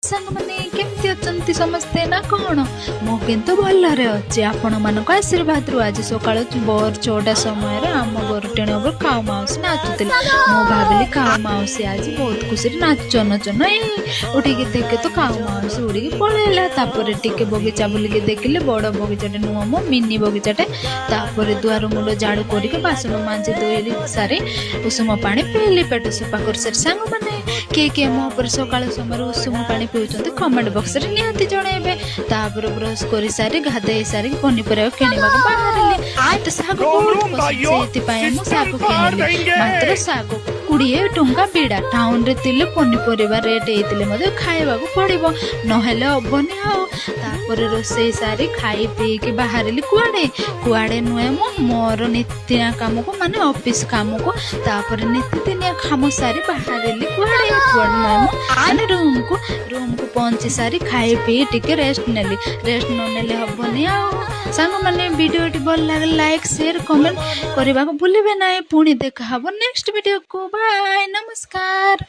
सांग माने केमती अछंती समस्ते ना कौन मो किंतु भलरे अच्छे आपण मानक आशीर्वाद रु आज सकाळ बोर 6टा समय रे आम गोरटेण ओबर काऊ माउसी नाचुतिले मो भाबिली काऊ माउसी आज बहुत खुशी नाचन चन उठी देखे तो काऊ माउसी उड़ी पळेला तापर टिके बगीचा बुलिके देखिले बड़ बगीचाटे नुह मो मिनी बगीचाटे तापर दुआर मूल झाड़ू करके बासन मांजी धोइली सारी उषुम पानी पीली पेट सफा कर सारी सांग माने किए मो पर सकाळ समय उषुम पानी पिउचंती कमेंट बॉक्स रे निहाती जणेबे तापर ब्रश करि सारी गाधे सारी पनीपरिया किनिबा को बाहरिले आते साग बहुत पसंद सेति पाए मु साग किनिले मात्र साग 20 टंका बिड़ा टाउन रे तिले पनीपरिया रेट हेतिले मते खाइबा को पड़िबो नहेले अबनी आ तापर रोसे सारी खाई पी के बाहरिली कुआडे नुए मो मोर नित्या काम को माने ऑफिस काम को तापर नित्या काम सारी बाहरिली कुआडे माने रूम को पहुंची सारी खाई पी टिके रेस्ट नेली रेस्ट न नेले हबनी आ सांग माने वीडियो टी भल लागे लाइक शेयर कमेंट करबा को भूलिबे नै पुणी देखा हबो नेक्स्ट वीडियो को बाय नमस्कार।